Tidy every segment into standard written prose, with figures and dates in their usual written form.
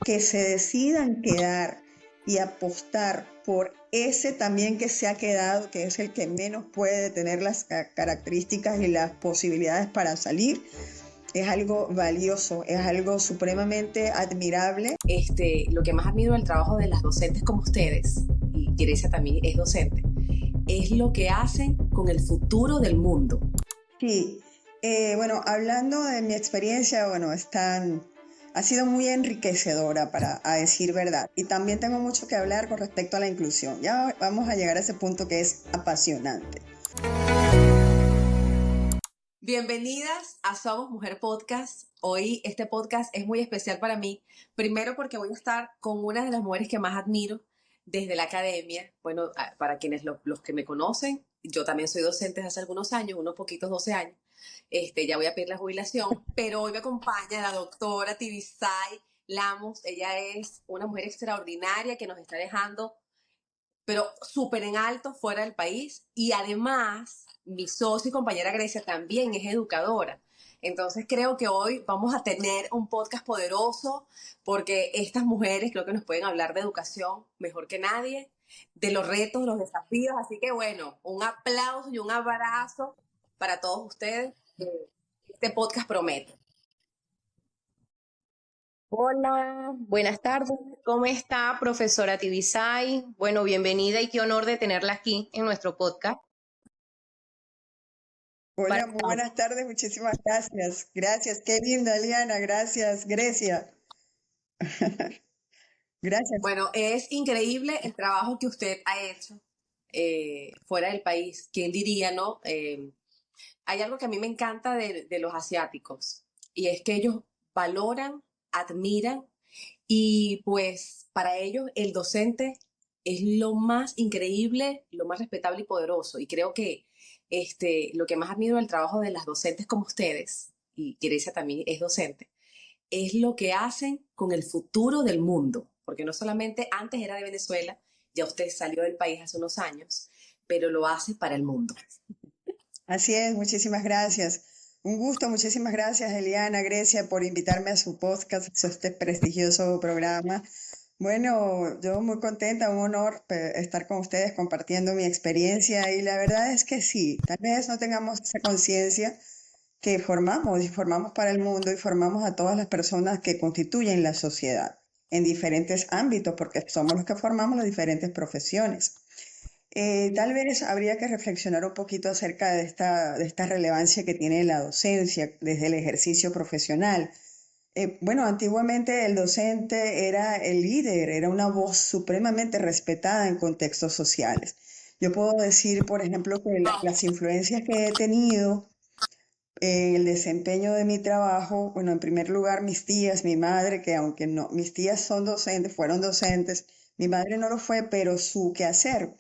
que se decidan quedar y apostar por ese también que se ha quedado, que es el que menos puede tener las características y las posibilidades para salir, es algo valioso, es algo supremamente admirable. Lo que más admiro del trabajo de las docentes como ustedes, y Grecia también es docente, es lo que hacen con el futuro del mundo. Sí, bueno, hablando de mi experiencia, bueno, ha sido muy enriquecedora a decir verdad. Y también tengo mucho que hablar con respecto a la inclusión. Ya vamos a llegar a ese punto que es apasionante. Bienvenidas a Somos Mujer Podcast. Hoy este podcast es muy especial para mí. Primero porque voy a estar con una de las mujeres que más admiro desde la academia. Bueno, para quienes los que me conocen, yo también soy docente desde hace algunos años, unos poquitos 12 años. Ya voy a pedir la jubilación, pero hoy me acompaña la doctora Tibisay Lamos. Ella es una mujer extraordinaria que nos está dejando pero súper en alto fuera del país. Y además, mi socio y compañera Grecia también es educadora. Entonces creo que hoy vamos a tener un podcast poderoso porque estas mujeres creo que nos pueden hablar de educación mejor que nadie, de los retos, los desafíos. Así que bueno, un aplauso y un abrazo para todos ustedes. Este podcast promete. Hola, buenas tardes. ¿Cómo está, profesora Tibisay? Bueno, bienvenida y qué honor de tenerla aquí en nuestro podcast. Hola, muy buenas tardes, muchísimas gracias. Gracias, qué linda, Liana, gracias, Grecia. Gracias. Bueno, es increíble el trabajo que usted ha hecho fuera del país. ¿Quién diría, no? Hay algo que a mí me encanta de los asiáticos y es que ellos valoran, admiran y pues para ellos el docente es lo más increíble, lo más respetable y poderoso. Y creo que lo que más admiro del trabajo de las docentes como ustedes, y Grecia también es docente, es lo que hacen con el futuro del mundo. Porque no solamente antes era de Venezuela, ya usted salió del país hace unos años, pero lo hace para el mundo. Así es, muchísimas gracias. Un gusto, muchísimas gracias, Eliana, Grecia, por invitarme a su podcast, a este prestigioso programa. Bueno, yo muy contenta, un honor estar con ustedes compartiendo mi experiencia y la verdad es que sí, tal vez no tengamos esa conciencia que formamos y formamos para el mundo y formamos a todas las personas que constituyen la sociedad en diferentes ámbitos, porque somos los que formamos las diferentes profesiones. Tal vez habría que reflexionar un poquito acerca de esta relevancia que tiene la docencia desde el ejercicio profesional. Bueno, antiguamente el docente era el líder, era una voz supremamente respetada en contextos sociales. Yo puedo decir, por ejemplo, que las influencias que he tenido en el desempeño de mi trabajo, bueno, en primer lugar mis tías, mi madre, que aunque no, mis tías son docentes, fueron docentes, mi madre no lo fue, pero su quehacer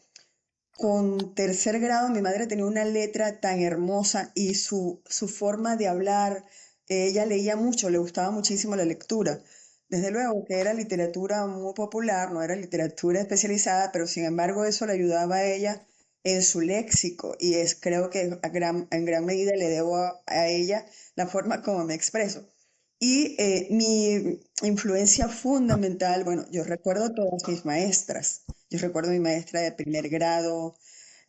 con tercer grado, mi madre tenía una letra tan hermosa y su forma de hablar, ella leía mucho, le gustaba muchísimo la lectura. Desde luego que era literatura muy popular, no era literatura especializada, pero sin embargo eso le ayudaba a ella en su léxico y creo que en gran medida le debo a ella la forma como me expreso. Y mi influencia fundamental, bueno, yo recuerdo todas mis maestras. Yo recuerdo mi maestra de primer grado,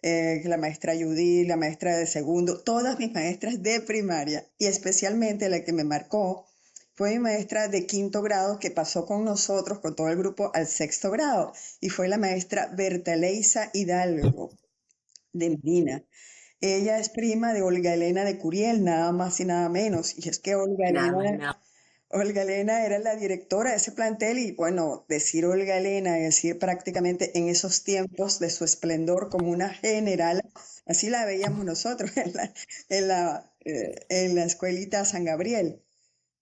la maestra Judy, la maestra de segundo, todas mis maestras de primaria y especialmente la que me marcó fue mi maestra de quinto grado que pasó con nosotros, con todo el grupo, al sexto grado y fue la maestra Bertaleisa Hidalgo de Medina. Ella es prima de Olga Elena de Curiel, nada más y nada menos. Y es que Nada más y nada. Olga Elena era la directora de ese plantel y bueno, decir Olga Elena, decir prácticamente en esos tiempos de su esplendor como una general, así la veíamos nosotros en la escuelita San Gabriel.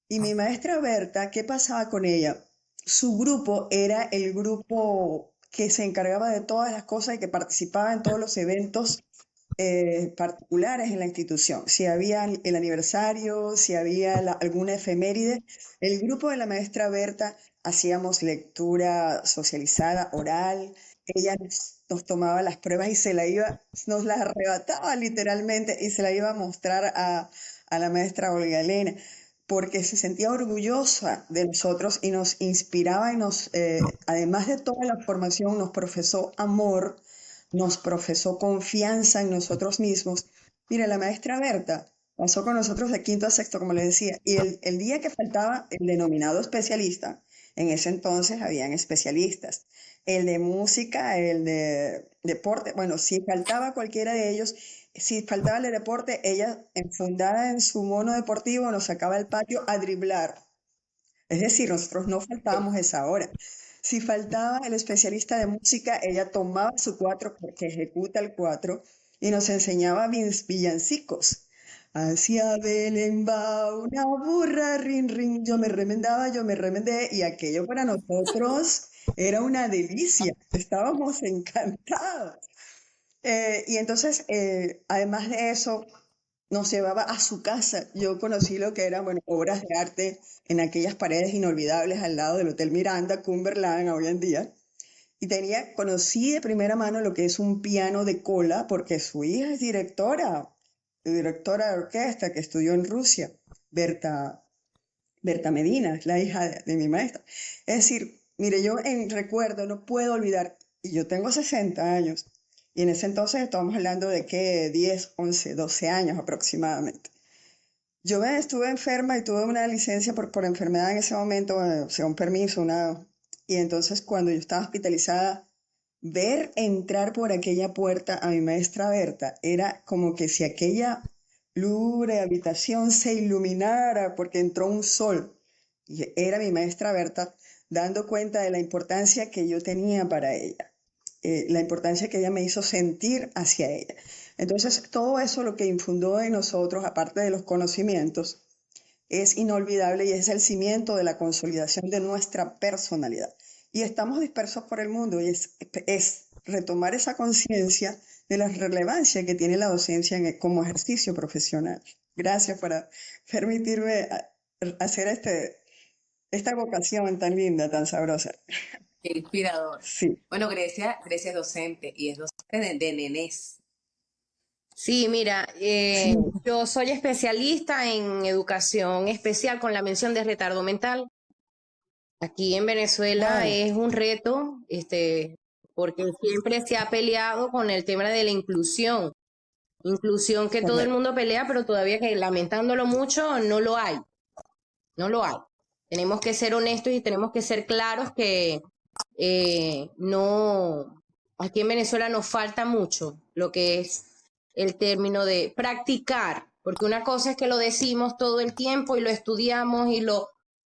Y mi maestra Berta, ¿qué pasaba con ella? Su grupo era el grupo que se encargaba de todas las cosas y que participaba en todos los eventos particulares en la institución. Si había el aniversario, si había alguna efeméride, el grupo de la maestra Berta hacíamos lectura socializada, oral, ella nos tomaba las pruebas y nos las arrebataba literalmente y se la iba a mostrar a la maestra Olga Elena. porque se sentía orgullosa de nosotros y nos inspiraba y además de toda la formación, nos profesó amor, nos profesó confianza en nosotros mismos. Mira, la maestra Berta pasó con nosotros de quinto a sexto, como les decía, y el día que faltaba el denominado especialista, en ese entonces habían especialistas, el de música, el de deporte, bueno, si faltaba cualquiera de ellos, si faltaba el de deporte, ella enfundada en su mono deportivo nos sacaba al patio a driblar. Es decir, nosotros no faltábamos esa hora. Si faltaba el especialista de música, ella tomaba su cuatro, porque ejecuta el cuatro, y nos enseñaba villancicos. Hacia Belén va una burra, rin, rin, yo me remendé, y aquello para nosotros era una delicia. Estábamos encantados. Y entonces, además de eso, nos llevaba a su casa. Yo conocí lo que eran, bueno, obras de arte en aquellas paredes inolvidables al lado del Hotel Miranda, Cumberland, hoy en día. Y conocí de primera mano lo que es un piano de cola, porque su hija es directora de orquesta que estudió en Rusia, Berta, Berta Medina, es la hija de mi maestra. Es decir, mire, yo en recuerdo no puedo olvidar, y yo tengo 60 años, y en ese entonces estábamos hablando de que 10, 11, 12 años aproximadamente. Yo estuve enferma y tuve una licencia por enfermedad en ese momento, o sea, un permiso, y entonces cuando yo estaba hospitalizada, ver entrar por aquella puerta a mi maestra Berta era como que si aquella lúgubre habitación se iluminara porque entró un sol. Y era mi maestra Berta dando cuenta de la importancia que yo tenía para ella, la importancia que ella me hizo sentir hacia ella. Entonces, todo eso lo que infundó en nosotros, aparte de los conocimientos, es inolvidable y es el cimiento de la consolidación de nuestra personalidad. Y estamos dispersos por el mundo y es retomar esa conciencia de la relevancia que tiene la docencia como ejercicio profesional. Gracias por permitirme hacer esta vocación tan linda, tan sabrosa. Qué inspirador. Sí. Bueno, Grecia es docente y es docente de nenés. Sí, mira, Sí. yo soy especialista en educación especial con la mención de retardo mental. Aquí en Venezuela Wow. es un reto, porque siempre se ha peleado con el tema de la inclusión. Inclusión que todo el Correcto. mundo pelea, pero todavía que lamentándolo mucho, no lo hay. No lo hay. Tenemos que ser honestos y tenemos que ser claros que no, aquí en Venezuela nos falta mucho lo que es el término de practicar, porque una cosa es que lo decimos todo el tiempo y lo estudiamos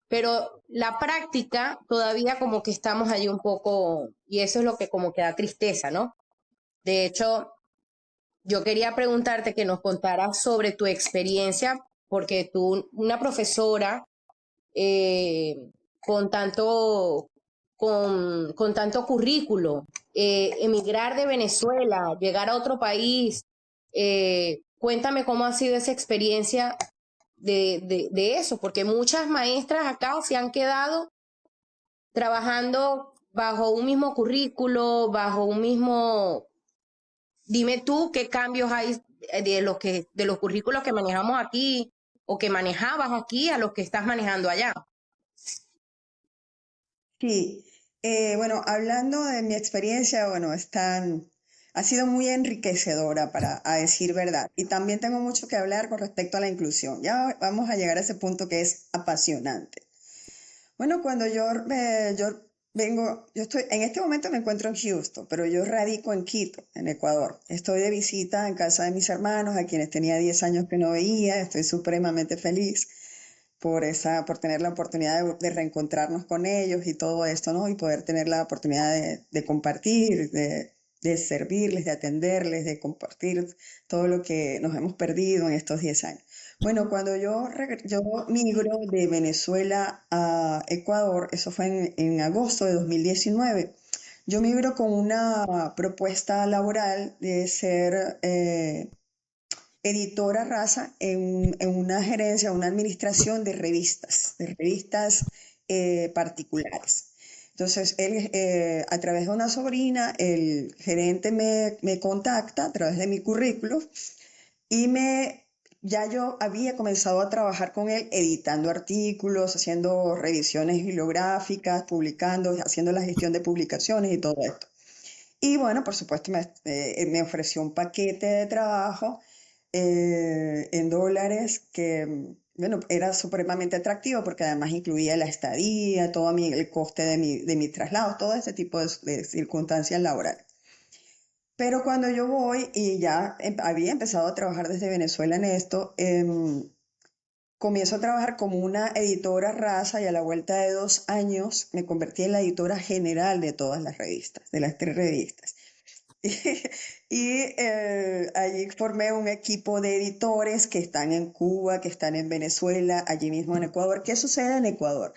pero la práctica todavía como que estamos allí un poco, y eso es lo que como que da tristeza, ¿no? De hecho, yo quería preguntarte que nos contaras sobre tu experiencia, porque tú, una profesora, eh, con con tanto currículo, emigrar de Venezuela, llegar a otro país, cuéntame cómo ha sido esa experiencia de eso, porque muchas maestras acá se han quedado trabajando bajo un mismo currículo, bajo un mismo. Dime tú qué cambios hay de los currículos que manejamos aquí o que manejabas aquí a los que estás manejando allá. Sí, bueno, hablando de mi experiencia, bueno, ha sido muy enriquecedora a decir verdad. Y también tengo mucho que hablar con respecto a la inclusión. Ya vamos a llegar a ese punto que es apasionante. Bueno, cuando yo en este momento me encuentro en Houston, pero yo radico en Quito, en Ecuador. Estoy de visita en casa de mis hermanos, a quienes tenía 10 años que no veía. Estoy supremamente feliz por tener la oportunidad de reencontrarnos con ellos y todo esto, ¿no? Y poder tener la oportunidad de compartir, de servirles, de atenderles, de compartir todo lo que nos hemos perdido en estos 10 años. Bueno, cuando yo migro de Venezuela a Ecuador, eso fue en agosto de 2019. Yo migro con una propuesta laboral de ser editora raza en una gerencia, una administración de revistas particulares. Entonces, a través de una sobrina, el gerente me contacta a través de mi currículo y me ya yo había comenzado a trabajar con él editando artículos, haciendo revisiones bibliográficas, publicando, haciendo la gestión de publicaciones y todo esto. Y bueno, por supuesto, me ofreció un paquete de trabajo en dólares que, bueno, era supremamente atractivo porque además incluía la estadía, el coste de mi traslado, todo ese tipo de circunstancias laborales. Pero cuando yo voy y ya había empezado a trabajar desde Venezuela en esto, comienzo a trabajar como una editora rasa y a la vuelta de 2 años me convertí en la editora general de todas las revistas, de las 3 revistas. Y allí formé un equipo de editores que están en Cuba, que están en Venezuela, allí mismo en Ecuador. ¿Qué sucede en Ecuador?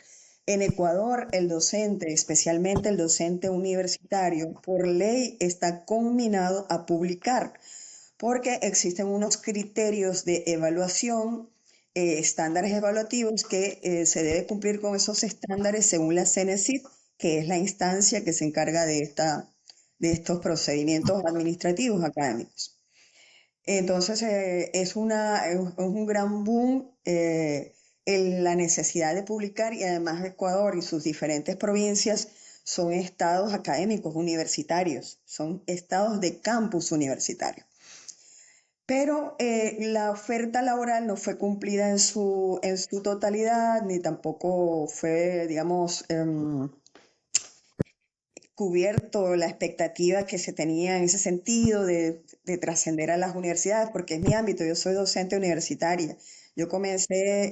En Ecuador, el docente, especialmente el docente universitario, por ley está conminado a publicar, porque existen unos criterios de evaluación, estándares evaluativos que se debe cumplir con esos estándares según la CENESID, que es la instancia que se encarga de estos procedimientos administrativos académicos. Entonces, es un gran boom en la necesidad de publicar y además Ecuador y sus diferentes provincias son estados académicos universitarios, son estados de campus universitario. Pero la oferta laboral no fue cumplida en su totalidad, ni tampoco fue, digamos, cubierto la expectativa que se tenía en ese sentido de trascender a las universidades, porque es mi ámbito, yo soy docente universitaria. Yo comencé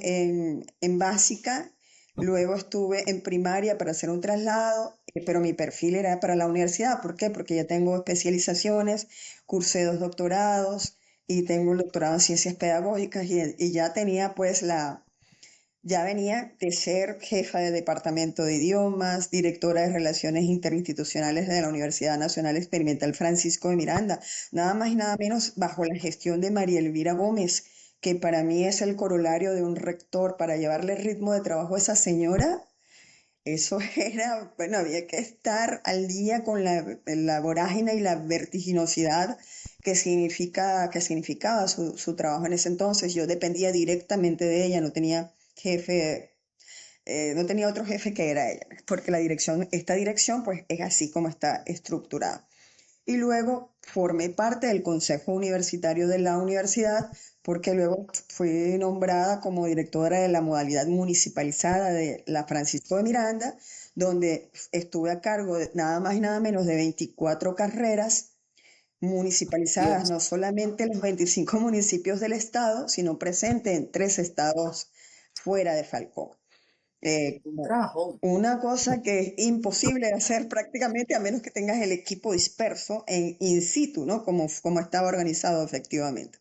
en básica, luego estuve en primaria para hacer un traslado, pero mi perfil era para la universidad. ¿Por qué? Porque ya tengo especializaciones, cursé 2 doctorados y tengo un doctorado en ciencias pedagógicas y ya tenía pues ya venía de ser jefa de departamento de idiomas, directora de relaciones interinstitucionales de la Universidad Nacional Experimental Francisco de Miranda, nada más y nada menos bajo la gestión de María Elvira Gómez, que para mí es el corolario de un rector. Para llevarle ritmo de trabajo a esa señora, eso era, bueno, había que estar al día con la vorágine y la vertiginosidad que significaba su trabajo en ese entonces. Yo dependía directamente de ella, no tenía jefe, no tenía otro jefe que era ella, porque esta dirección pues es así como está estructurada. Y luego formé parte del consejo universitario de la universidad, porque luego fui nombrada como directora de la modalidad municipalizada de la Francisco de Miranda, donde estuve a cargo de nada más y nada menos de 24 carreras municipalizadas, Dios, no solamente en los 25 municipios del estado, sino presente en 3 estados fuera de Falcón. un Como trabajón. una cosa que es imposible de hacer prácticamente a menos que tengas el equipo disperso en in situ, ¿no? Como estaba organizado efectivamente.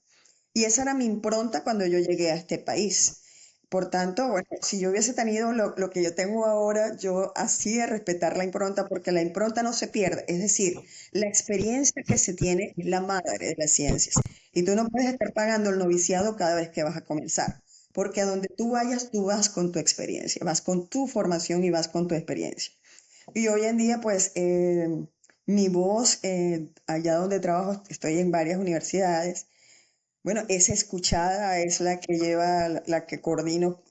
Y esa era mi impronta cuando yo llegué a este país. Por tanto, bueno, si yo hubiese tenido lo que yo tengo ahora, yo hacía respetar la impronta porque la impronta no se pierde. Es decir, la experiencia que se tiene es la madre de las ciencias. Y tú no puedes estar pagando el noviciado cada vez que vas a comenzar, porque a donde tú vayas, tú vas con tu experiencia, vas con tu formación y vas con tu experiencia. Y hoy en día, pues, mi voz, allá donde trabajo, estoy en varias universidades, bueno, es escuchada, es la que lleva, la que coordino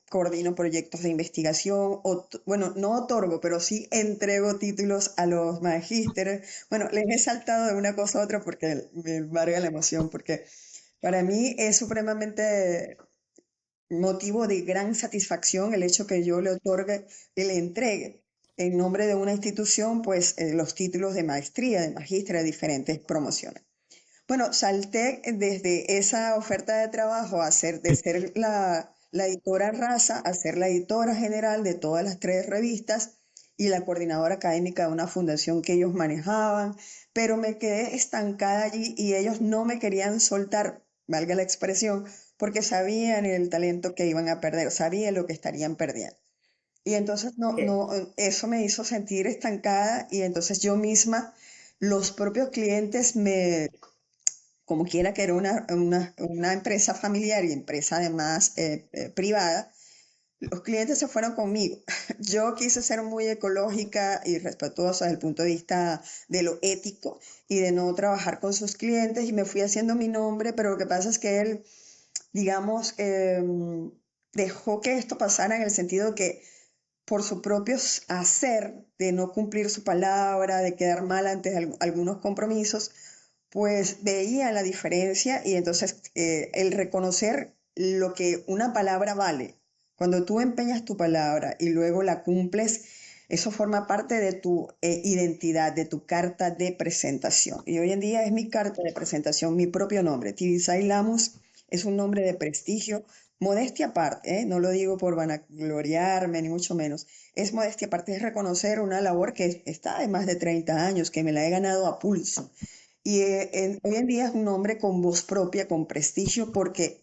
proyectos de investigación, bueno, no otorgo, pero sí entrego títulos a los magísteres. Bueno, les he saltado de una cosa a otra porque me embarga la emoción, porque para mí es supremamente motivo de gran satisfacción el hecho que yo le otorgue y le entregue en nombre de una institución, pues, los títulos de maestría, de magíster, de diferentes promociones. Bueno, salté desde esa oferta de trabajo de ser la editora rasa a ser la editora general de todas las 3 revistas y la coordinadora académica de una fundación que ellos manejaban, pero me quedé estancada allí y ellos no me querían soltar, valga la expresión, porque sabían el talento que iban a perder, sabían lo que estarían perdiendo. Y entonces eso me hizo sentir estancada y entonces yo misma, los propios clientes como quiera que era una empresa familiar y empresa además privada, los clientes se fueron conmigo. Yo quise ser muy ecológica y respetuosa desde el punto de vista de lo ético y de no trabajar con sus clientes y me fui haciendo mi nombre, pero lo que pasa es que digamos, dejó que esto pasara en el sentido que por su propio hacer de no cumplir su palabra, de quedar mal ante algunos compromisos, pues veía la diferencia y entonces el reconocer lo que una palabra vale. Cuando tú empeñas tu palabra y luego la cumples, eso forma parte de tu identidad, de tu carta de presentación. Y hoy en día es mi carta de presentación, mi propio nombre. Tibisay Lamus es un nombre de prestigio, modestia aparte, no lo digo por vanagloriarme, ni mucho menos. Es modestia aparte, es reconocer una labor que está de más de 30 años, que me la he ganado a pulso. Y hoy en día es un hombre con voz propia, con prestigio, porque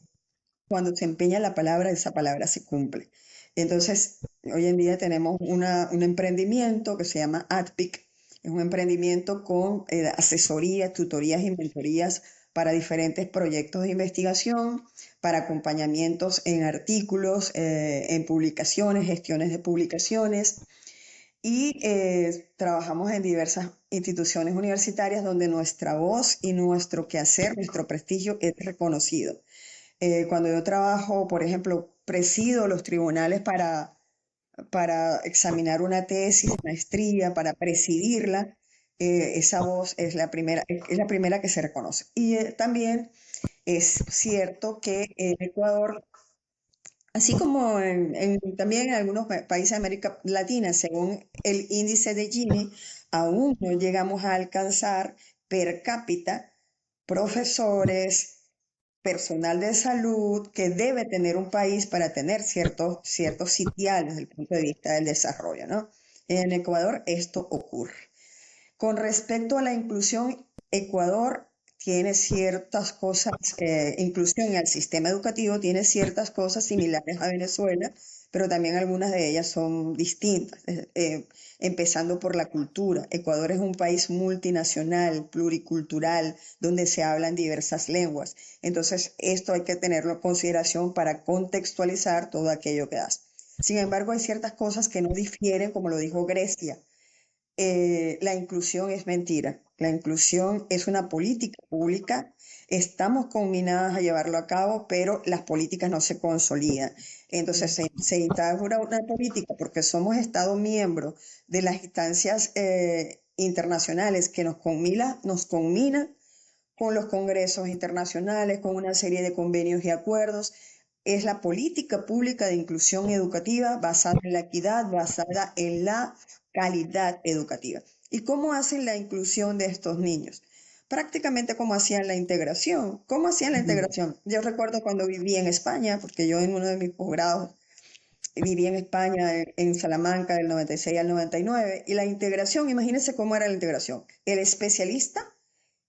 cuando se empeña la palabra, esa palabra se cumple. Entonces, hoy en día tenemos un emprendimiento que se llama AdPic. Es un emprendimiento con asesorías, tutorías y mentorías para diferentes proyectos de investigación, para acompañamientos en artículos, en publicaciones, gestiones de publicaciones y trabajamos en diversas instituciones universitarias donde nuestra voz y nuestro quehacer, nuestro prestigio es reconocido. Cuando yo trabajo, por ejemplo, presido los tribunales para examinar una tesis de maestría, para presidirla, esa voz es la primera que se reconoce. Y también es cierto que en Ecuador, así como también en algunos países de América Latina, según el índice de Gini, aún no llegamos a alcanzar per cápita profesores, personal de salud que debe tener un país para tener ciertos sitiales desde el punto de vista del desarrollo, ¿no? En Ecuador esto ocurre. Con respecto a la inclusión, Ecuador tiene ciertas cosas, inclusión en el sistema educativo tiene ciertas cosas similares a Venezuela, pero también algunas de ellas son distintas, empezando por la cultura. Ecuador es un país multinacional, pluricultural, donde se hablan diversas lenguas. Entonces, esto hay que tenerlo en consideración para contextualizar todo aquello que das. Sin embargo, hay ciertas cosas que no difieren, como lo dijo Grecia. La inclusión es mentira. La inclusión es una política pública. Estamos combinadas a llevarlo a cabo, pero las políticas no se consolidan. Entonces se instaura una política porque somos Estado miembro de las instancias internacionales que nos combina con los congresos internacionales, con una serie de convenios y acuerdos. Es la política pública de inclusión educativa basada en la equidad, basada en la calidad educativa. ¿Y cómo hacen la inclusión de estos niños? Prácticamente como hacían la integración. ¿Cómo hacían la integración? Yo recuerdo cuando viví en España, porque yo en uno de mis posgrados viví en España, en Salamanca, del 96 al 99, y la integración, imagínense cómo era la integración. El especialista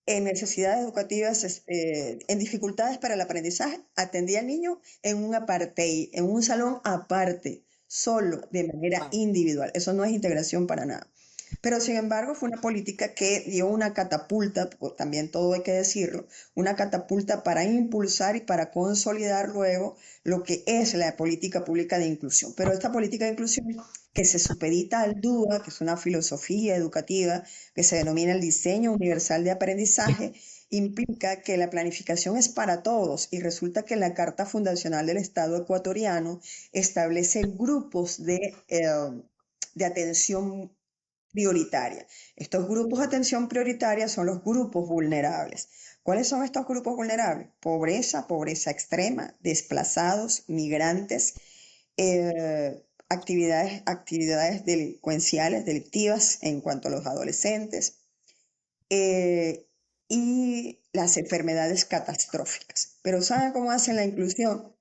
en necesidades educativas, en dificultades para el aprendizaje, atendía al niño en un apartheid, en un salón aparte, solo, de manera individual. Eso no es integración para nada. Pero sin embargo fue una política que dio una catapulta, también todo hay que decirlo, una catapulta para impulsar y para consolidar luego lo que es la política pública de inclusión. Pero esta política de inclusión que se supedita al DUA, que es una filosofía educativa que se denomina el diseño universal de aprendizaje, implica que la planificación es para todos y resulta que la Carta Fundacional del Estado ecuatoriano establece grupos de atención prioritaria. Estos grupos de atención prioritaria son los grupos vulnerables. ¿Cuáles son estos grupos vulnerables? Pobreza, pobreza extrema, desplazados, migrantes, actividades delincuenciales, delictivas en cuanto a los adolescentes y las enfermedades catastróficas. Pero ¿saben cómo hacen la inclusión?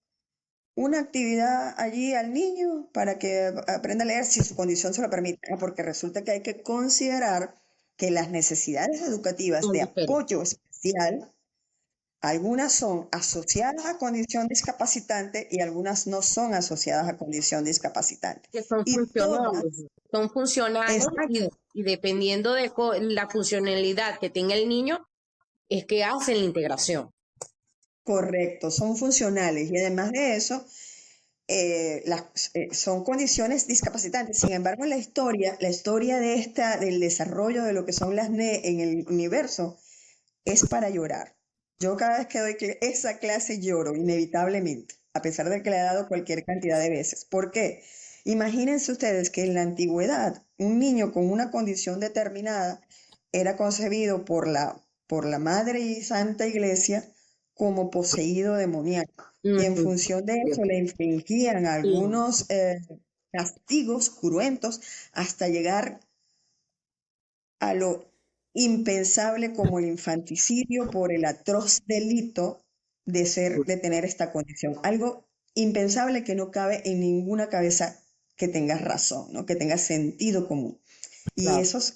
Una actividad allí al niño para que aprenda a leer si su condición se lo permite, porque resulta que hay que considerar que las necesidades educativas de apoyo especial, algunas son asociadas a condición discapacitante y algunas no son asociadas a condición discapacitante. Que son funcionales y dependiendo de la funcionalidad que tenga el niño, es que hacen la integración. Correcto, son funcionales y además de eso, son condiciones discapacitantes. Sin embargo, en la historia del desarrollo de lo que son las NE en el universo es para llorar. Yo cada vez que doy esa clase lloro, inevitablemente, a pesar de que la he dado cualquier cantidad de veces. ¿Por qué? Imagínense ustedes que en la antigüedad un niño con una condición determinada era concebido por la Madre y Santa Iglesia como poseído demoníaco. Y en Ujú. función de eso le infligían Sí, algunos castigos cruentos hasta llegar a lo impensable como el infanticidio por el atroz delito de tener esta condición. Algo impensable que no cabe en ninguna cabeza que tenga razón, ¿no? Que tenga sentido común. Y claro. esos,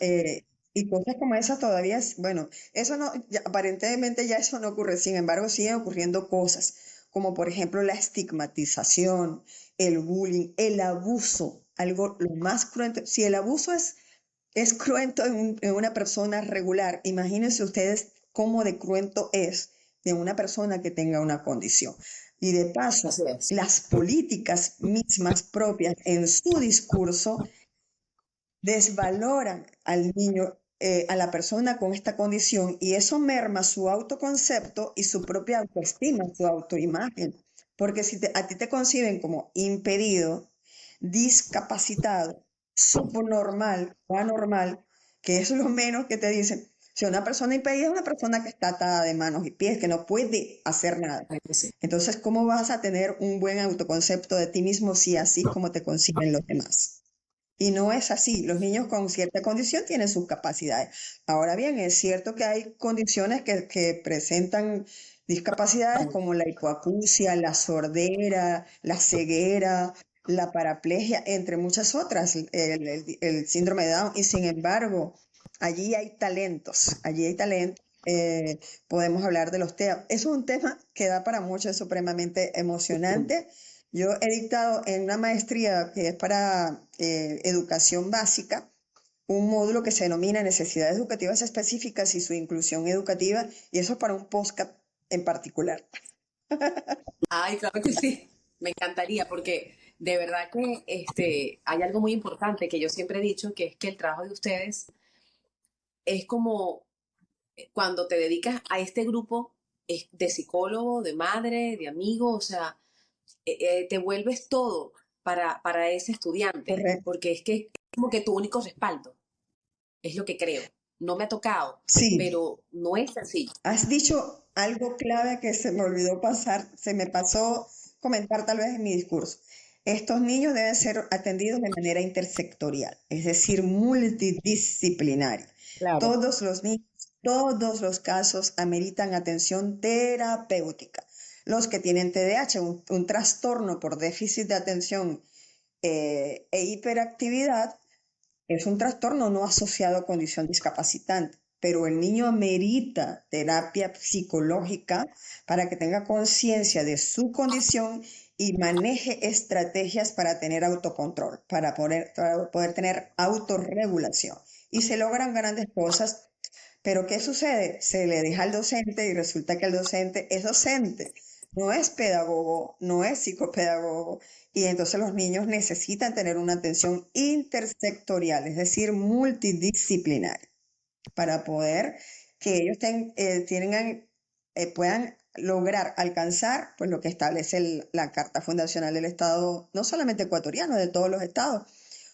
y cosas como esas todavía, bueno, eso no, aparentemente ya eso no ocurre, sin embargo, siguen ocurriendo cosas, como por ejemplo la estigmatización, el bullying, el abuso, algo lo más cruento. Si el abuso es cruento en una persona regular, imagínense ustedes cómo de cruento es de una persona que tenga una condición. Y de Así paso, es. las políticas mismas propias en su discurso desvaloran al niño, a la persona con esta condición, y eso merma su autoconcepto y su propia autoestima, su autoimagen. Porque si a ti te conciben como impedido, discapacitado, subnormal o anormal, que es lo menos que te dicen. Si una persona impedida es una persona que está atada de manos y pies, que no puede hacer nada. Sí. Entonces, ¿cómo vas a tener un buen autoconcepto de ti mismo si así es como te conciben los demás? Y no es así. Los niños con cierta condición tienen sus capacidades. Ahora bien, es cierto que hay condiciones que presentan discapacidades como la hipoacusia, la sordera, la ceguera, la paraplegia, entre muchas otras, el síndrome de Down. Y sin embargo, allí hay talentos. Podemos hablar de los TEA. Es un tema que da para mucho, es supremamente emocionante. Yo he dictado en una maestría que es para educación básica, un módulo que se denomina Necesidades Educativas Específicas y su inclusión educativa, y eso es para un podcast en particular. Ay, claro que sí. Me encantaría porque de verdad que hay algo muy importante que yo siempre he dicho, que es que el trabajo de ustedes es como cuando te dedicas a este grupo de psicólogo, de madre, de amigo, o sea, te vuelves todo para ese estudiante, Correcto. porque es que es como que tu único respaldo, es lo que creo. No me ha tocado, Sí, pero no es sencillo. has dicho algo clave que se me olvidó pasar, se me pasó comentar tal vez en mi discurso. Estos niños deben ser atendidos de manera intersectorial, es decir, multidisciplinaria. Claro. Todos los niños, todos los casos ameritan atención terapéutica. Los que tienen TDAH, un trastorno por déficit de atención e hiperactividad, es un trastorno no asociado a condición discapacitante, pero el niño amerita terapia psicológica para que tenga conciencia de su condición y maneje estrategias para tener autocontrol, para poder tener autorregulación. Y se logran grandes cosas, pero ¿qué sucede? Se le deja al docente y resulta que el docente es docente, no es pedagogo, no es psicopedagogo, y entonces los niños necesitan tener una atención intersectorial, es decir, multidisciplinaria, para poder que ellos puedan lograr alcanzar pues, lo que establece la Carta Fundacional del Estado, no solamente ecuatoriano, de todos los estados,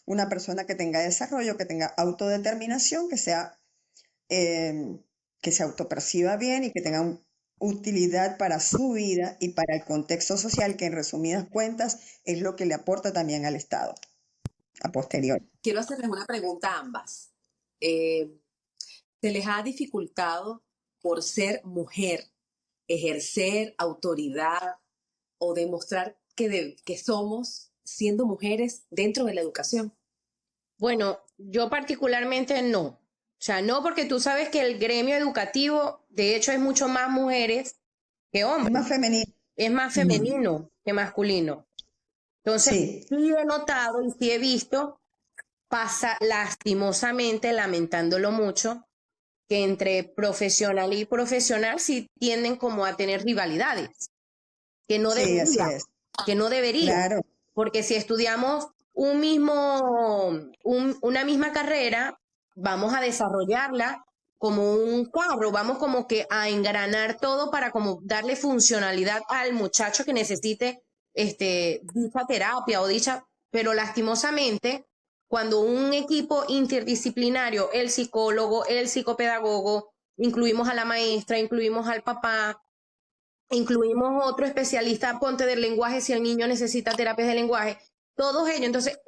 una persona que tenga desarrollo, que tenga autodeterminación, eh, que se autoperciba bien y que tenga utilidad para su vida y para el contexto social, que en resumidas cuentas es lo que le aporta también al Estado a posteriori. Quiero hacerles una pregunta a ambas. Eh, ¿Se les ha dificultado por ser mujer ejercer autoridad o demostrar que somos siendo mujeres dentro de la educación? Bueno, yo particularmente no. O sea, no porque tú sabes que el gremio educativo, de hecho, es mucho más mujeres que Es hombres. más femenino. Es más Ujú. femenino que masculino. Entonces, Sí, sí he notado y sí he visto, pasa lastimosamente, lamentándolo mucho, que entre profesional y profesional sí tienden como a tener rivalidades, que no sí, así debería, es. que no debería, Claro, porque si estudiamos una misma carrera, vamos a desarrollarla como un carro, vamos como que a engranar todo para como darle funcionalidad al muchacho que necesite dicha terapia o dicha, pero lastimosamente, cuando un equipo interdisciplinario, el psicólogo, el psicopedagogo, incluimos a la maestra, incluimos al papá, incluimos otro especialista, ponte del lenguaje, si el niño necesita terapias de lenguaje, todos ellos. Entonces,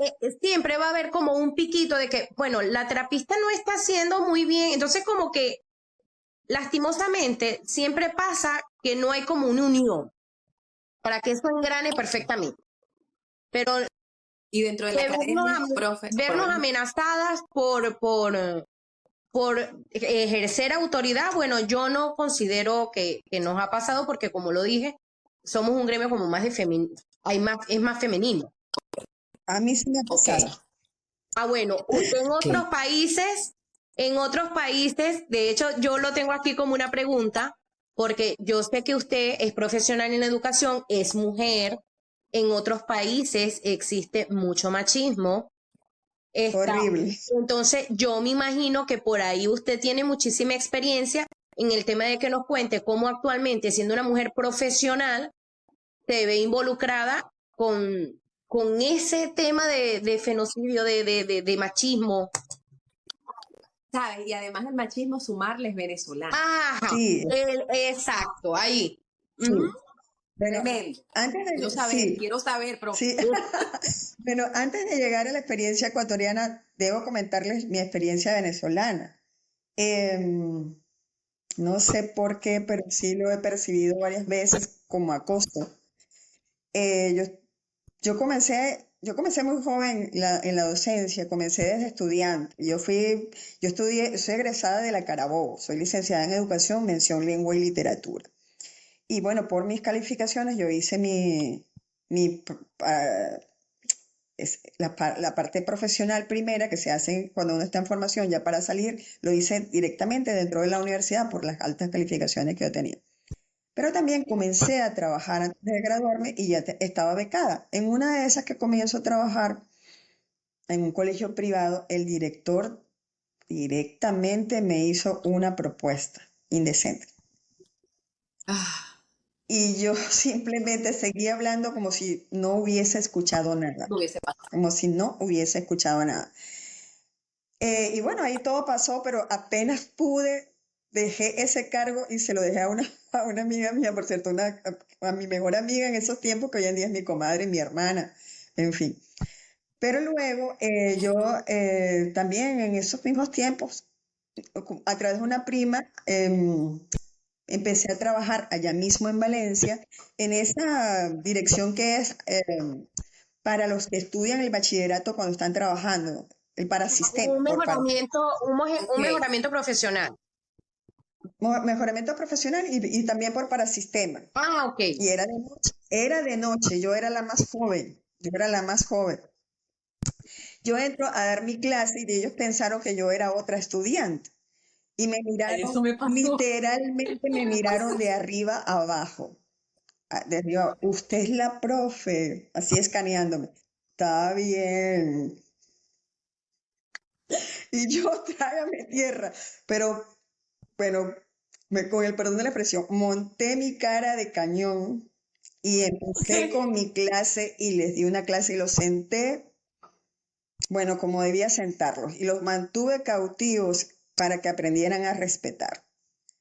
siempre va a haber como un piquito de que, bueno, la terapista no está haciendo muy bien. Entonces, como que, lastimosamente, siempre pasa que no hay como una unión para que eso engrane perfectamente. Pero Y dentro de la que academia, profe, vernos amenazadas por ejercer autoridad, bueno, yo no considero que nos ha pasado porque, como lo dije, somos un gremio como más de femenino, es más femenino. A mí sí me ha ok, pasado. Ah, bueno, en otros países, de hecho, yo lo tengo aquí como una pregunta, porque yo sé que usted es profesional en educación, es mujer, en otros países existe mucho machismo. Horrible. Entonces, yo me imagino que por ahí usted tiene muchísima experiencia en el tema de que nos cuente cómo actualmente, siendo una mujer profesional, se ve involucrada con ese tema de fenocidio, de machismo. ¿sabes? Y además del machismo, sumarles venezolanos. Ajá, Sí, exacto, ahí. sí. Ujú. Bueno, Tremendo. antes de, Quiero saber, profe. sí. Bueno, antes de llegar a la experiencia ecuatoriana, debo comentarles mi experiencia venezolana. Em, no sé por qué, pero sí lo he percibido varias veces como acoso. Eh, yo, yo comencé muy joven en la docencia, comencé desde estudiante. Yo estudié, soy egresada de la Carabobo, soy licenciada en educación, mención lengua y literatura. Y bueno, por mis calificaciones yo hice mi la parte profesional primera que se hace cuando uno está en formación, ya para salir, lo hice directamente dentro de la universidad por las altas calificaciones que yo tenía. Pero también comencé a trabajar antes de graduarme y ya estaba becada. En una de esas que comienzo a trabajar en un colegio privado, el director directamente me hizo una propuesta indecente. Ah, Y yo simplemente seguí hablando como si no hubiese escuchado nada, no hubiese pasado. como si no hubiese escuchado nada. Y bueno, ahí todo pasó, pero apenas pude, dejé ese cargo y se lo dejé a a una amiga mía, por cierto, a mi mejor amiga en esos tiempos, que hoy en día es mi comadre, mi hermana, en fin. Pero luego yo también en esos mismos tiempos, a través de una prima, empecé a trabajar allá mismo en Valencia, en esa dirección que es para los que estudian el bachillerato cuando están trabajando, el parasistema, por parte. Un Ok. mejoramiento profesional. Mejoramiento profesional y también por parasistema. Ah, ok. Y era de noche, yo era la más joven, yo era la más joven. Yo entro a dar mi clase y ellos pensaron que yo era otra estudiante. Y me Ay, miraron, eso me pasó. literalmente me miraron de arriba a abajo. De arriba, usted es la profe, así escaneándome. Está bien. Y yo, trágame tierra. Pero, bueno, con el perdón de la expresión, monté mi cara de cañón y empecé Ok. con mi clase y les di una clase y los senté, bueno, como debía sentarlos, y los mantuve cautivos para que aprendieran a respetar.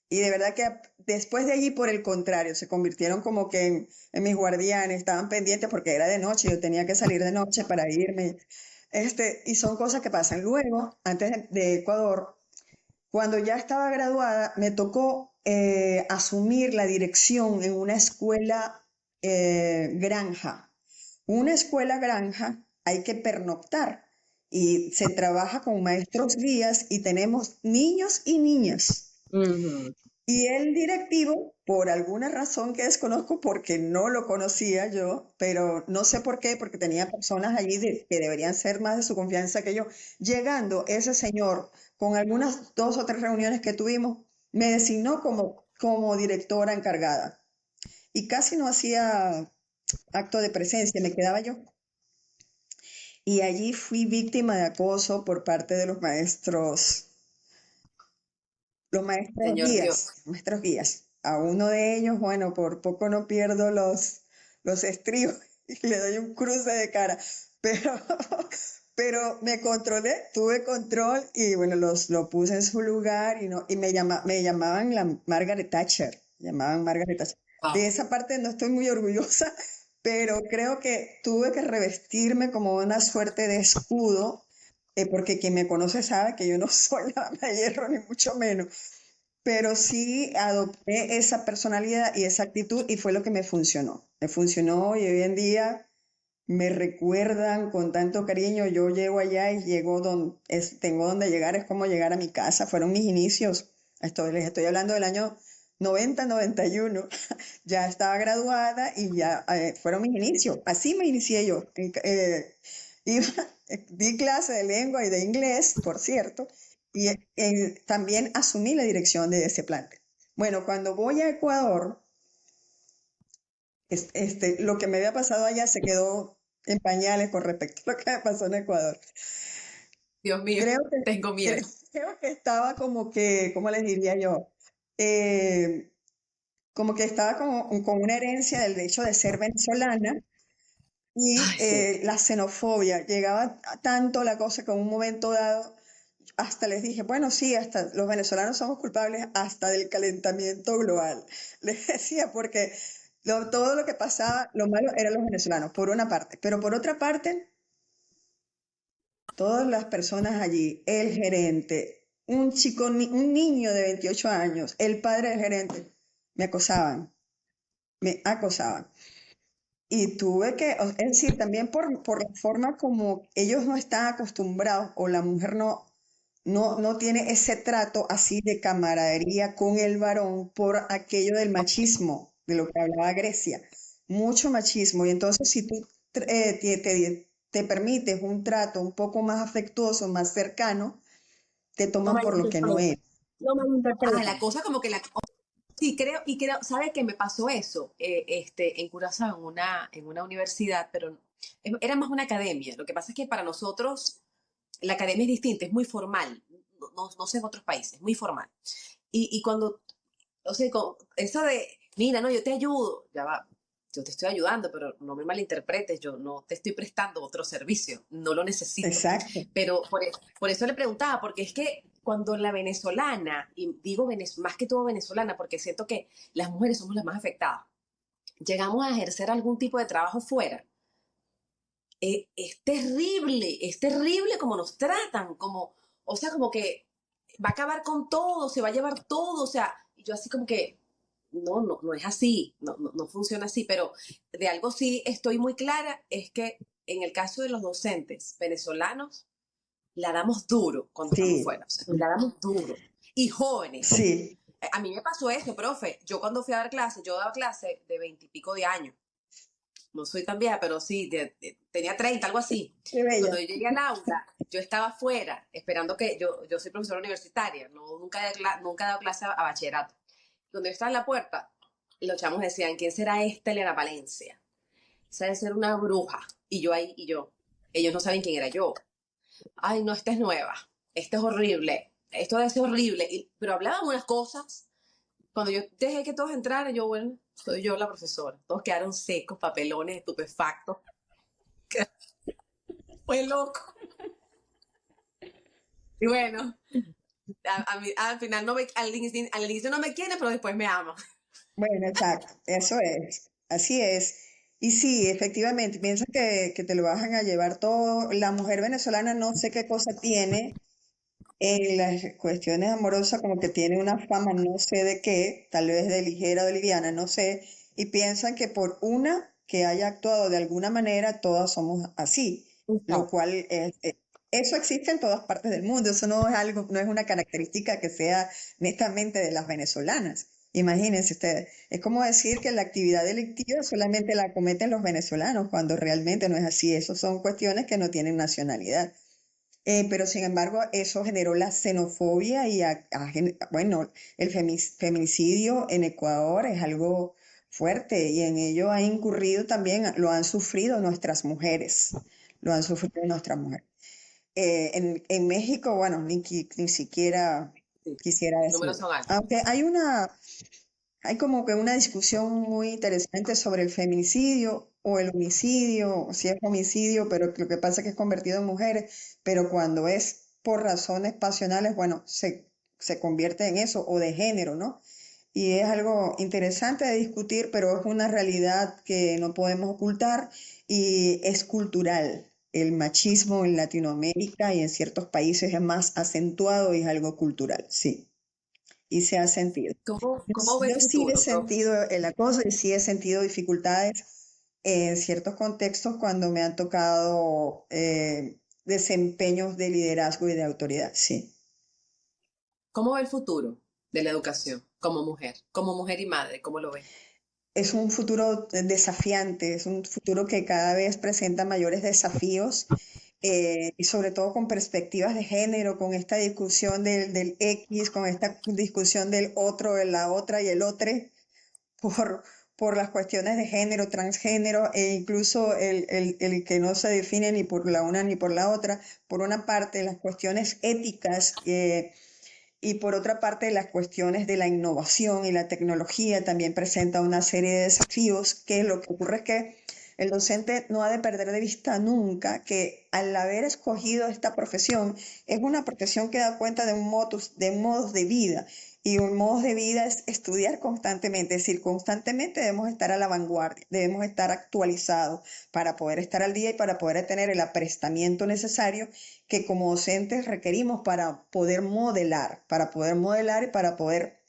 Y de verdad que después de allí, por el contrario, se convirtieron como que en mis guardianes, estaban pendientes porque era de noche, yo tenía que salir de noche para irme. Y son cosas que pasan. Luego, antes de Ecuador, cuando ya estaba graduada, me tocó asumir la dirección en una escuela granja. Una escuela granja hay que pernoctar y se trabaja con maestros guías y tenemos niños y niñas. Ujú. Y el directivo, por alguna razón que desconozco, porque no lo conocía yo, pero no sé por qué, porque tenía personas allí que deberían ser más de su confianza que yo. Llegando ese señor, con algunas 2 o 3 reuniones que tuvimos, me designó como directora encargada. Y casi no hacía acto de presencia, me quedaba yo. Y allí fui víctima de acoso por parte de los maestros los Señor Dios. maestros guías. A uno de ellos, bueno, por poco no pierdo los estribos y le doy un cruce de cara, pero, pero me controlé, tuve control y bueno, lo puse en su lugar y, no, y me llamaban la Margaret Thatcher, llamaban Margaret Thatcher. Wow. De esa parte no estoy muy orgullosa, pero creo que tuve que revestirme como una suerte de escudo, porque quien me conoce sabe que yo no soy la dama de hierro, ni mucho menos, pero sí adopté esa personalidad y esa actitud y fue lo que me funcionó. Me funcionó y hoy en día me recuerdan con tanto cariño. Yo llego allá y llego donde tengo donde llegar, es como llegar a mi casa. Fueron mis inicios. Les estoy hablando del año 90, 91. Ya estaba graduada y ya fueron mis inicios. Así me inicié yo. Iba- Di clase de lengua y de inglés, por cierto, y también asumí la dirección de ese plan. Bueno, cuando voy a Ecuador, lo que me había pasado allá se quedó en pañales con respecto a lo que me pasó en Ecuador. Dios mío, Creo que, tengo miedo. creo que estaba como que, ¿cómo les diría yo? Eh, Como que estaba como, con una herencia del hecho de ser venezolana y Ay, sí. la xenofobia. Llegaba tanto la cosa que en un momento dado hasta les dije, bueno, sí, hasta los venezolanos somos culpables hasta del calentamiento global. Les decía, porque todo lo que pasaba, lo malo eran los venezolanos, por una parte. Pero por otra parte, todas las personas allí, el gerente, un chico, un niño de 28 años, el padre del gerente, me acosaban, me acosaban. Y tuve que, es decir, también por la forma como ellos no están acostumbrados o la mujer no tiene ese trato así de camaradería con el varón por aquello del machismo, de lo que hablaba Grecia. Mucho machismo. Y entonces si tú te permites un trato un poco más afectuoso, más cercano, te Lo toman por lo que no malinterpretan. eres. Lo Ah, la malinterpretan. cosa como que la... Sí, creo, ¿sabe que me pasó eso? En Curazao, en una universidad, pero era más una academia. Lo que pasa es que para nosotros la academia es distinta, es muy formal. No sé en otros países, muy formal. Y cuando, o sea, eso de, mira, no, yo te ayudo, ya va, yo te estoy ayudando, pero no me malinterpretes, yo no te estoy prestando otro servicio, no lo necesito. Exacto. Pero por eso le preguntaba, porque es que cuando la venezolana, y digo más que todo venezolana, porque siento que las mujeres somos las más afectadas, llegamos a ejercer algún tipo de trabajo fuera, es terrible como nos tratan, como, o sea, como que va a acabar con todo, se va a llevar todo, o sea, y yo así como que, no es así, no funciona así, pero de algo sí estoy muy clara, es que en el caso de los docentes venezolanos, la damos duro cuando estamos Sí, fuera, o sea, la damos duro. Y jóvenes. sí. A mí me pasó eso, profe. Yo cuando fui a dar clases, yo daba clase de 20 y pico de años. No soy tan vieja, pero sí, tenía 30, algo así. Qué Y bella. cuando yo llegué al aula, yo estaba afuera, esperando que yo soy profesora universitaria, nunca he dado clase a bachillerato. Cuando yo estaba en la puerta, los chamos decían, ¿quién será esta Elena Valencia? Esa debe ser una bruja. Y yo ahí, y yo, ellos no saben quién era yo. Ay, no, esta es nueva, esta es horrible, esto debe ser horrible. Pero hablaban unas cosas. Cuando yo dejé que todos entraran, yo, bueno, soy yo la profesora. Todos quedaron secos, papelones, estupefactos. Fue loco. Y bueno, al final al inicio no me quiere, pero después me ama. Bueno, exacto, eso es, así es. Y sí, efectivamente, pienso que te lo van a llevar todo. La mujer venezolana no sé qué cosa tiene en las cuestiones amorosas, como que tiene una fama, no sé de qué, tal vez de ligera o de liviana, no sé, y piensan que por una que haya actuado de alguna manera, todas somos así, lo cual eso existe en todas partes del mundo, eso no es algo, no es una característica que sea netamente de las venezolanas. Imagínense ustedes, es como decir que la actividad delictiva solamente la cometen los venezolanos, cuando realmente no es así, eso son cuestiones que no tienen nacionalidad. Pero sin embargo, eso generó la xenofobia y, bueno, el feminicidio en Ecuador es algo fuerte y en ello ha incurrido también, lo han sufrido nuestras mujeres, lo han sufrido nuestras mujeres. En México, bueno, ni siquiera Sí, quisiera los números decir. son altos. Aunque hay como que una discusión muy interesante sobre el feminicidio o el homicidio, o si es homicidio, pero lo que pasa es que es convertido en mujeres, pero cuando es por razones pasionales, bueno, se convierte en eso, o de género, ¿no? Y es algo interesante de discutir, pero es una realidad que no podemos ocultar y es cultural. El machismo en Latinoamérica y en ciertos países es más acentuado y es algo cultural, sí, y se ha sentido. ¿Cómo ve el Yo sí he futuro, profe? sentido el acoso y sí he sentido dificultades en ciertos contextos cuando me han tocado desempeños de liderazgo y de autoridad, sí. ¿Cómo ve el futuro de la educación como mujer y madre? ¿Cómo lo ve? Es un futuro desafiante, es un futuro que cada vez presenta mayores desafíos y sobre todo con perspectivas de género, con esta discusión del X, con esta discusión del otro, de la otra y el otro, por, por las cuestiones de género, transgénero e incluso el que no se define ni por la una ni por la otra. Por una parte, las cuestiones éticas. Y por otra parte, las cuestiones de la innovación y la tecnología también presenta una serie de desafíos que lo que ocurre es que el docente no ha de perder de vista nunca que al haber escogido esta profesión, es una profesión que da cuenta de un modo de vida. Y un modo de vida es estudiar constantemente, es decir, constantemente debemos estar a la vanguardia, debemos estar actualizados para poder estar al día y para poder tener el aprestamiento necesario que como docentes requerimos para poder modelar y para poder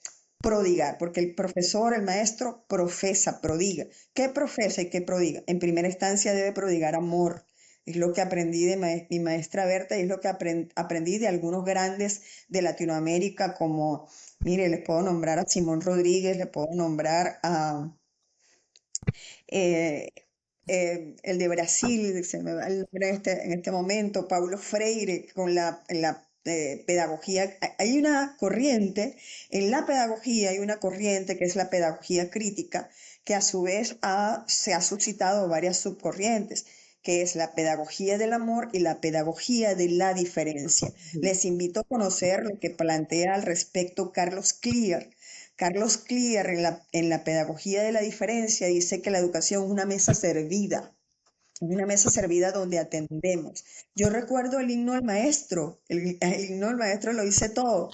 prodigar, porque el profesor, el maestro, profesa, prodiga. ¿Qué profesa y qué prodiga? En primera instancia debe prodigar amor. Es lo que aprendí de mi maestra Berta y es lo que aprendí de algunos grandes de Latinoamérica, como, mire, les puedo nombrar a Simón Rodríguez, les puedo nombrar a eh, el de Brasil, se me va el nombre en este momento, Paulo Freire, con la pedagogía. Hay una corriente, en la pedagogía hay una corriente que es la pedagogía crítica, que a su vez se ha suscitado varias subcorrientes, que es la pedagogía del amor y la pedagogía de la diferencia. Les invito a conocer lo que plantea al respecto Carlos Clear. Carlos Clear en la pedagogía de la diferencia dice que la educación es una mesa servida donde atendemos. Yo recuerdo el himno al maestro, el himno al maestro lo hice todo.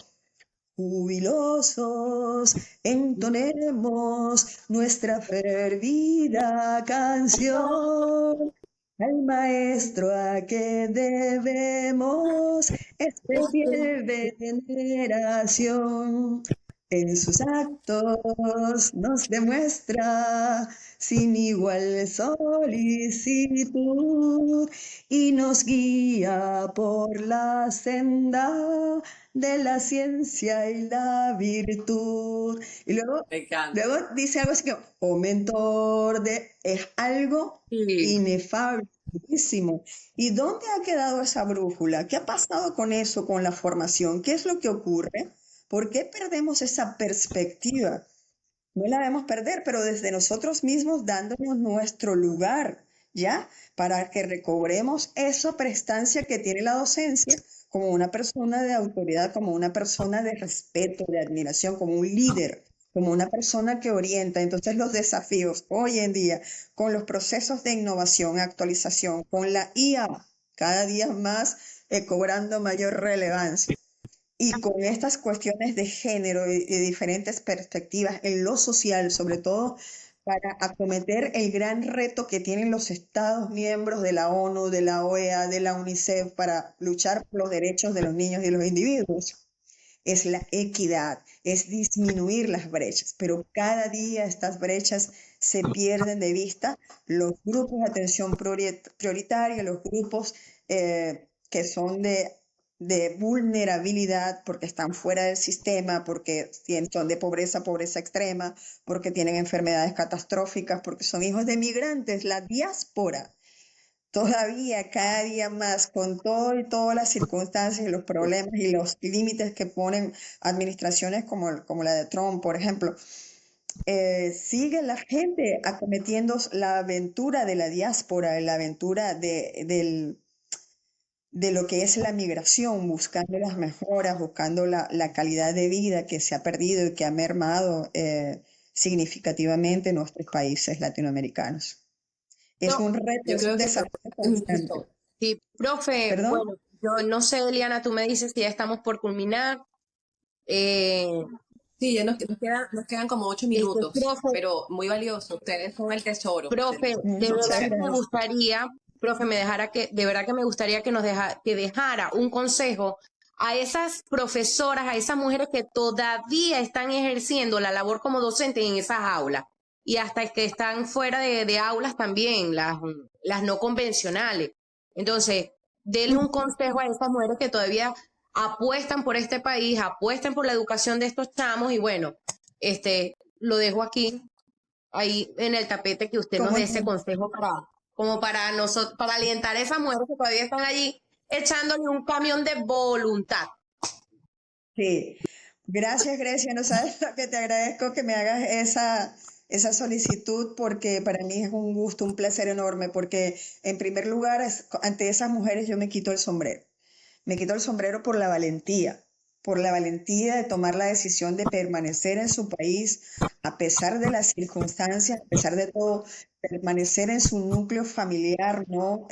Jubilosos entonemos nuestra fervida canción al maestro a que debemos especial veneración. En sus actos nos demuestra sin igual solicitud y nos guía por la senda de la ciencia y la virtud. Y Me encanta. luego dice algo así que, o mentor de, es algo Sí. inefable. ¿Y dónde ha quedado esa brújula? ¿Qué ha pasado con eso, con la formación? ¿Qué es lo que ocurre? ¿Por qué perdemos esa perspectiva? No la debemos perder, pero desde nosotros mismos dándonos nuestro lugar, ¿ya? Para que recobremos esa prestancia que tiene la docencia como una persona de autoridad, como una persona de respeto, de admiración, como un líder, como una persona que orienta. Entonces los desafíos hoy en día con los procesos de innovación, actualización, con la IA cada día más cobrando mayor relevancia y con estas cuestiones de género y diferentes perspectivas en lo social, sobre todo para acometer el gran reto que tienen los Estados miembros de la ONU, de la OEA, de la UNICEF para luchar por los derechos de los niños y los individuos. Es la equidad, es disminuir las brechas, pero cada día estas brechas se pierden de vista. Los grupos de atención prioritaria, los grupos que son de vulnerabilidad porque están fuera del sistema, porque son de pobreza, pobreza extrema, porque tienen enfermedades catastróficas, porque son hijos de migrantes, la diáspora. Todavía, cada día más, con todo y todas las circunstancias y los problemas y los límites que ponen administraciones como la de Trump, por ejemplo, sigue la gente acometiendo la aventura de la diáspora, la aventura de lo que es la migración, buscando las mejoras, buscando la calidad de vida que se ha perdido y que ha mermado significativamente en nuestros países latinoamericanos. Es No, un reto, Yo es un creo que desafío constante. sí, profe, ¿Perdón? bueno, yo no sé, Eliana, tú me dices si ya estamos por culminar. Eh, sí, ya nos quedan como 8 minutos, profe, pero muy valioso. Ustedes son el tesoro del profe, de Muchas verdad que me gracias. gustaría, profe, de verdad que me gustaría que que dejara un consejo a esas profesoras, a esas mujeres que todavía están ejerciendo la labor como docentes en esas aulas y hasta que están fuera de aulas también, las no convencionales. Entonces, denle un consejo a esas mujeres que todavía apuestan por este país, apuestan por la educación de estos chamos y bueno, lo dejo aquí ahí en el tapete que usted nos ¿Cómo dé ese no? consejo como para nosotros, para alientar a esas mujeres que todavía están allí echándole un camión de voluntad. Sí, gracias Grecia, no sabes lo que te agradezco que me hagas esa solicitud porque para mí es un gusto, un placer enorme porque en primer lugar ante esas mujeres yo me quito el sombrero. Me quito el sombrero por la valentía de tomar la decisión de permanecer en su país a pesar de las circunstancias, a pesar de todo, permanecer en su núcleo familiar, no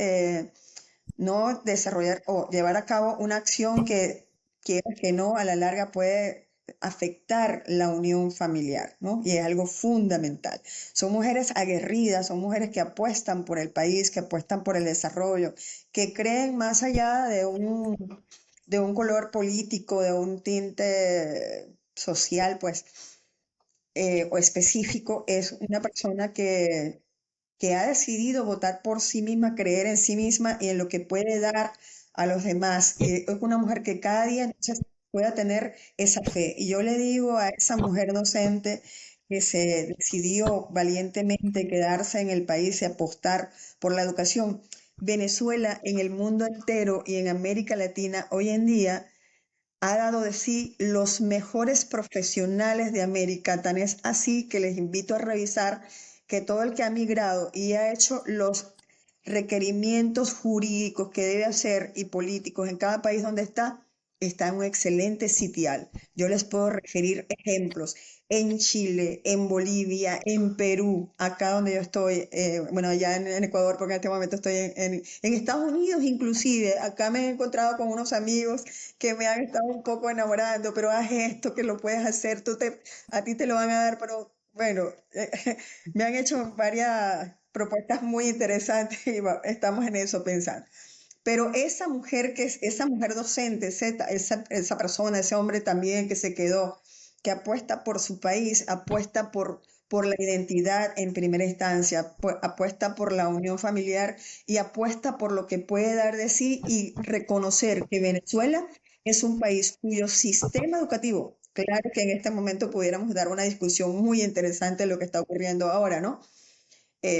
desarrollar o llevar a cabo una acción que quiera que no, a la larga puede afectar la unión familiar, ¿no? Y es algo fundamental. Son mujeres aguerridas, son mujeres que apuestan por el país, que apuestan por el desarrollo, que creen más allá de un color político, de un tinte social, pues, o específico, es una persona que ha decidido votar por sí misma, creer en sí misma y en lo que puede dar a los demás. Es una mujer que cada día entonces pueda tener esa fe. Y yo le digo a esa mujer docente que se decidió valientemente quedarse en el país y apostar por la educación. Venezuela en el mundo entero y en América Latina hoy en día ha dado de sí los mejores profesionales de América. Tan es así que les invito a revisar que todo el que ha migrado y ha hecho los requerimientos jurídicos que debe hacer y políticos en cada país donde está en un excelente sitial. Yo les puedo referir ejemplos en Chile, en Bolivia, en Perú, acá donde yo estoy, bueno, allá en Ecuador, porque en este momento estoy en Estados Unidos inclusive. Acá me he encontrado con unos amigos que me han estado un poco enamorando, pero haz esto, que lo puedes hacer, a ti te lo van a dar, pero bueno, me han hecho varias propuestas muy interesantes y estamos en eso pensando. Pero esa mujer esa mujer docente, esa persona, ese hombre también que se quedó, que apuesta por su país, apuesta por la identidad en primera instancia, apuesta por la unión familiar y apuesta por lo que puede dar de sí y reconocer que Venezuela es un país cuyo sistema educativo, claro que en este momento pudiéramos dar una discusión muy interesante de lo que está ocurriendo ahora, ¿no?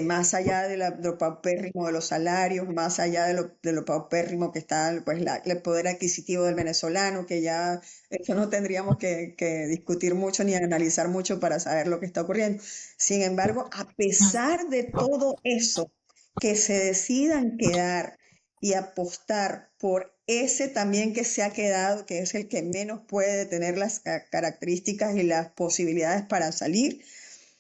Más allá de lo paupérrimo de los salarios, más allá de lo paupérrimo que está pues, el poder adquisitivo del venezolano, que ya eso no tendríamos que discutir mucho ni analizar mucho para saber lo que está ocurriendo. Sin embargo, a pesar de todo eso, que se decidan quedar y apostar por ese también que se ha quedado, que es el que menos puede tener las características y las posibilidades para salir,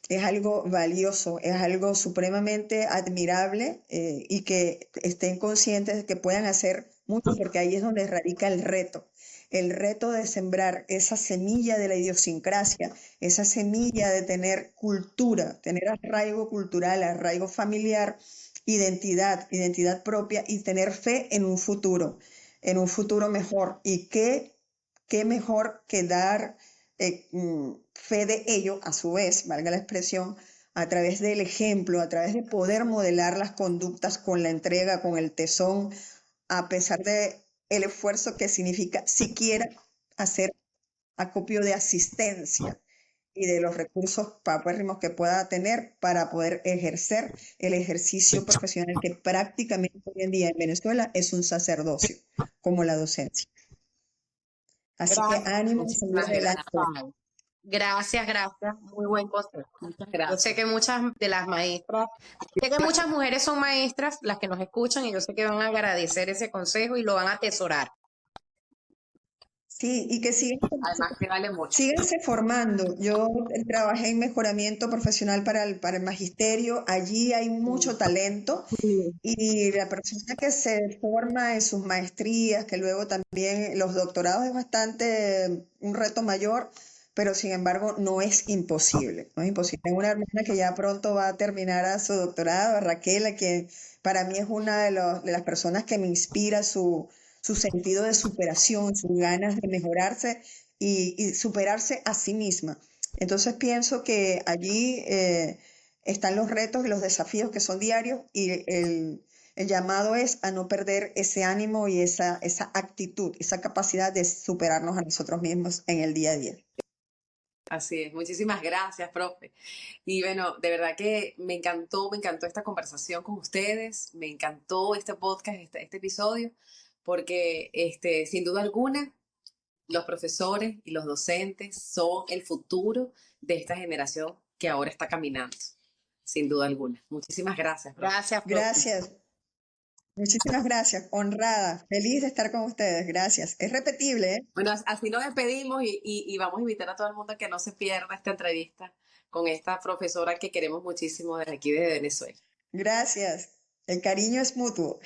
es algo valioso, es algo supremamente admirable y que estén conscientes de que puedan hacer mucho, porque ahí es donde radica el reto de sembrar esa semilla de la idiosincrasia, esa semilla de tener cultura, tener arraigo cultural, arraigo familiar, identidad propia y tener fe en un futuro mejor. Y qué mejor que dar fe de ello, a su vez, valga la expresión, a través del ejemplo, a través de poder modelar las conductas con la entrega, con el tesón, a pesar de el esfuerzo que significa siquiera hacer acopio de asistencia y de los recursos paupérrimos que pueda tener para poder ejercer el ejercicio profesional que prácticamente hoy en día en Venezuela es un sacerdocio, como la docencia. Así que Gracias, ánimo, seguir Muchísimas adelante. gracias. Gracias, gracias. Muy buen consejo. Muchas Yo gracias. sé que muchas de las maestras, sé que muchas mujeres son maestras las que nos escuchan y yo sé que van a agradecer ese consejo y lo van a atesorar. Sí, y que Además que vale mucho. síganse formando. Yo trabajé en mejoramiento profesional para el magisterio. Allí hay mucho talento y la persona que se forma en sus maestrías, que luego también los doctorados es bastante un reto mayor, pero sin embargo no es imposible. No es imposible. Tengo una hermana que ya pronto va a terminar a su doctorado, Raquel, a quien para mí es una de las personas que me inspira su sentido de superación, sus ganas de mejorarse y superarse a sí misma. Entonces pienso que allí están los retos y los desafíos que son diarios y el llamado es a no perder ese ánimo y esa actitud, esa capacidad de superarnos a nosotros mismos en el día a día. Así es, muchísimas gracias, profe. Y bueno, de verdad que me encantó esta conversación con ustedes, me encantó este podcast, este episodio, porque sin duda alguna los profesores y los docentes son el futuro de esta generación que ahora está caminando, sin duda alguna. Muchísimas gracias, profe. Gracias, profe. Gracias, muchísimas gracias, honrada, feliz de estar con ustedes, gracias. Es repetible, ¿eh? Bueno, así nos despedimos y vamos a invitar a todo el mundo a que no se pierda esta entrevista con esta profesora que queremos muchísimo desde aquí de Venezuela. Gracias, el cariño es mutuo.